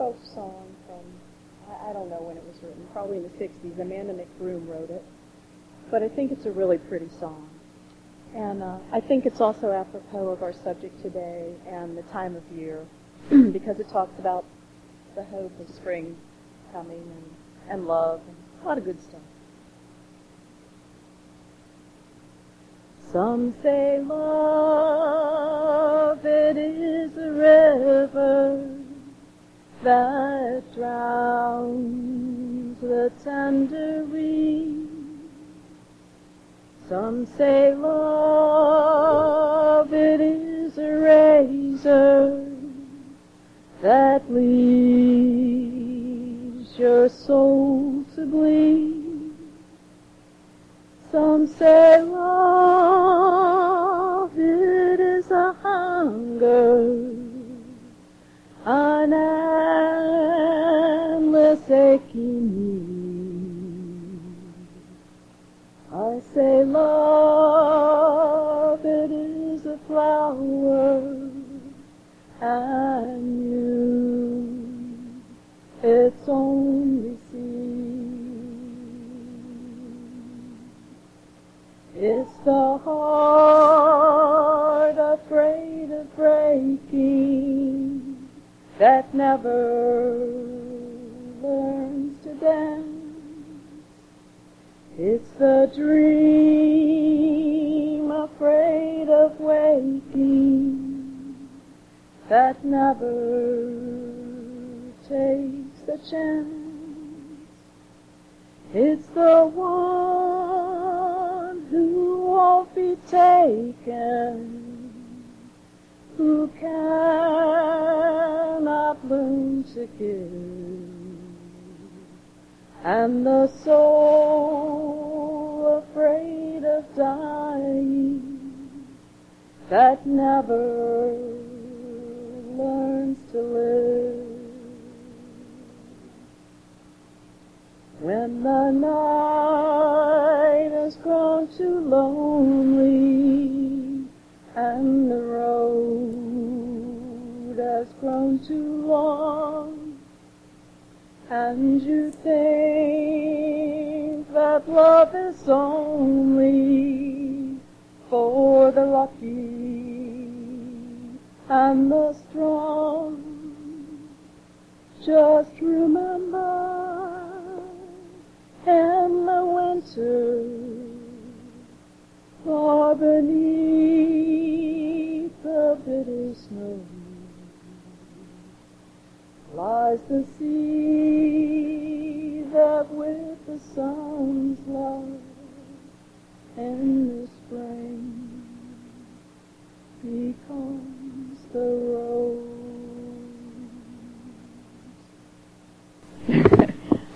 folk song from, I don't know when it was written, probably in the 60s. Amanda McBroom wrote it. But I think it's a really pretty song. And I think it's also apropos of our subject today and the time of year because it talks about the hope of spring coming and love and a lot of good stuff. Some say love, it is a river that drowns the tender reed. Some say love, it is a razor that leaves your soul to bleed. Some say love, it is a hunger, an endless aching need. I say love, it is a flower, and you, its only seed. It's the heart afraid of breaking that never learns to dance. It's the dream afraid of waking that never takes a chance. It's the one who won't be taken, who cannot learn to give. And the soul afraid of dying that never learns to live. When the night has grown too lonely and the road has grown too long, and you think that love is only for the lucky and the strong, just remember in the winter or beneath the bitter snow lies the sea that with the sun's love in the spring becomes the rose.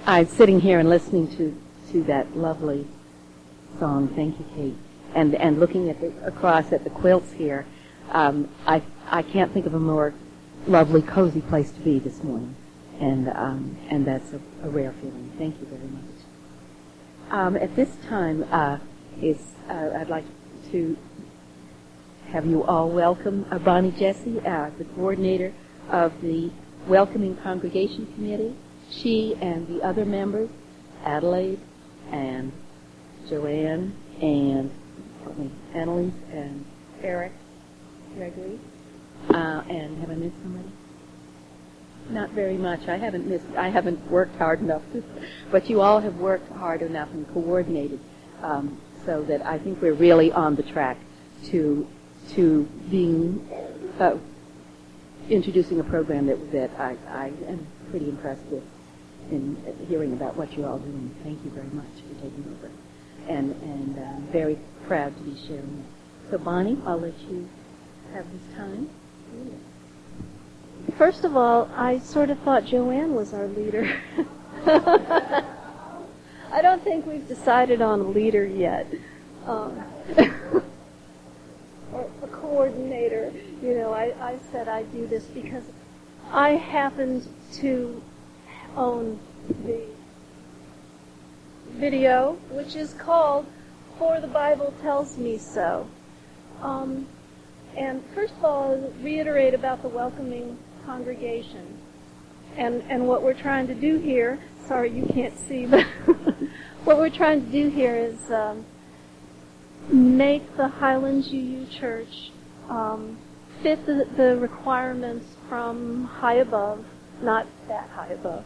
I'm sitting here and listening to that lovely song. Thank you, Kate. And looking at across at the quilts here, I can't think of a more lovely, cozy place to be this morning, and that's a rare feeling. Thank you very much. At this time, I'd like to have you all welcome Bonnie Jesse, the coordinator of the Welcoming Congregation Committee. She and the other members, Adelaide and Joanne and Annalise and Eric Gregory. And have I missed somebody? Not very much. I haven't worked hard enough, but you all have worked hard enough and coordinated so that I think we're really on the track to being introducing a program that I am pretty impressed with in hearing about what you're all doing. Thank you very much for taking over, and very proud to be sharing it. So Bonnie, I'll let you have this time. First of all, I sort of thought Joanne was our leader. I don't think we've decided on a leader yet. Or a coordinator. You know, I said I'd do this because I happened to own the video, which is called For the Bible Tells Me So. And first of all, reiterate about the welcoming congregation. And what we're trying to do here, sorry you can't see, but what we're trying to do here is make the Highlands UU Church fit the requirements from high above, not that high above,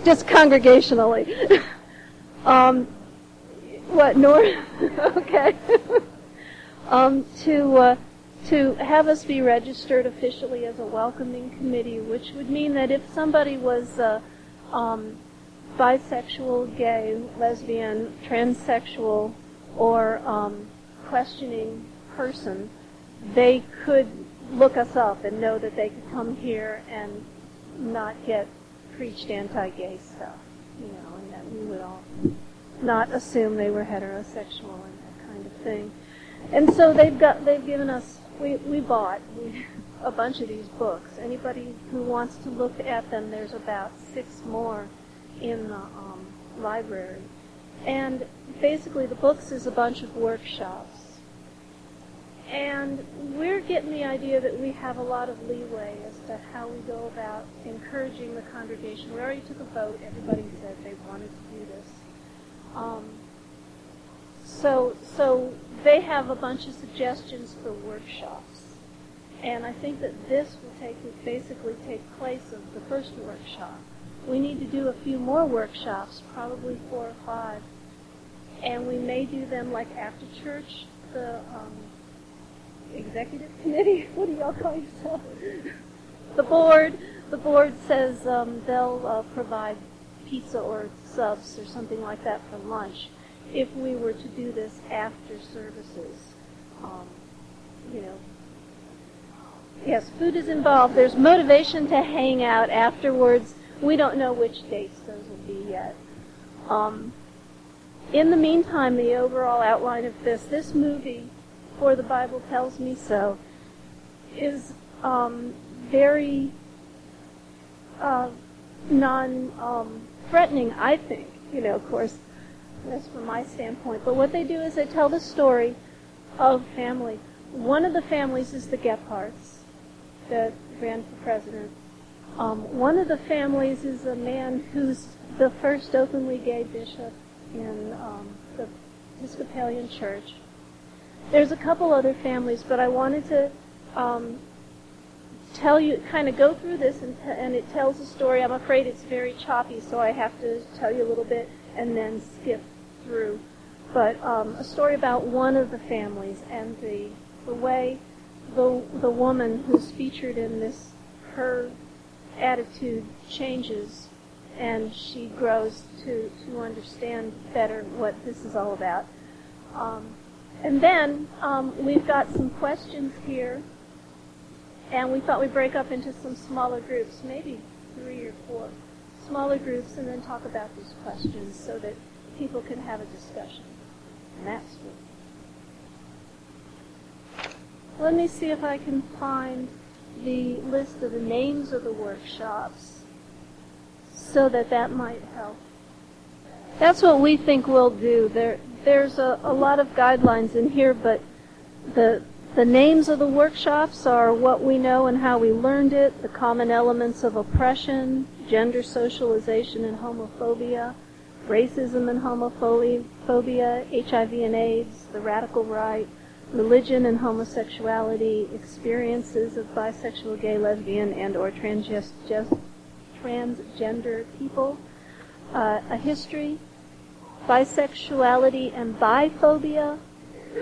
just congregationally. What, north? Okay. To have us be registered officially as a welcoming committee, which would mean that if somebody was bisexual, gay, lesbian, transsexual, or questioning person, they could look us up and know that they could come here and not get preached anti-gay stuff, and that we would all not assume they were heterosexual and that kind of thing. And so they've given us, we bought a bunch of these books. Anybody who wants to look at them, there's about 6 more in the library. And basically the books is a bunch of workshops. And we're getting the idea that we have a lot of leeway as to how we go about encouraging the congregation. We already took a vote. Everybody said they wanted to do this. So they have a bunch of suggestions for workshops. And I think that this will basically take place of the first workshop. We need to do a few more workshops, probably 4 or 5. And we may do them like after church, the executive committee. What do y'all call yourself? The board says they'll provide pizza or subs or something like that for lunch if we were to do this after services. Yes, food is involved. There's motivation to hang out afterwards. We don't know which dates those will be yet. In the meantime, the overall outline of this movie, For the Bible Tells Me So, is very non-threatening, I think. Of course, that's from my standpoint. But what they do is they tell the story of family. One of the families is the Gephardts that ran for president. One of the families is a man who's the first openly gay bishop in the Episcopalian Church. There's a couple other families, but I wanted to tell you, kind of go through this, and it tells a story. I'm afraid it's very choppy, so I have to tell you a little bit and then skip through. But a story about one of the families and the way the woman who's featured in this, her attitude changes, and she grows to understand better what this is all about. And then we've got some questions here, and we thought we'd break up into some smaller groups, maybe 3 or 4 smaller groups, and then talk about these questions so that people can have a discussion. And that's what. Let me see if I can find the list of the names of the workshops so that might help. That's what we think we'll do. There's a lot of guidelines in here, but the names of the workshops are what we know and how we learned it, the common elements of oppression, gender socialization and homophobia, racism and homophobia, HIV and AIDS, the radical right, religion and homosexuality, experiences of bisexual, gay, lesbian, and or transgender people, a history, bisexuality and biphobia,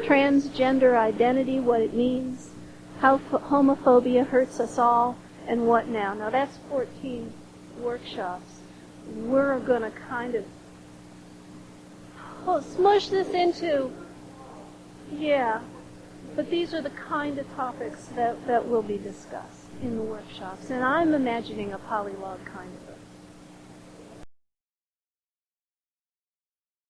transgender identity, what it means, how homophobia hurts us all, and what now. Now that's 14 workshops. We're going to kind of smush this into, but these are the kind of topics that will be discussed in the workshops. And I'm imagining a polylog kind of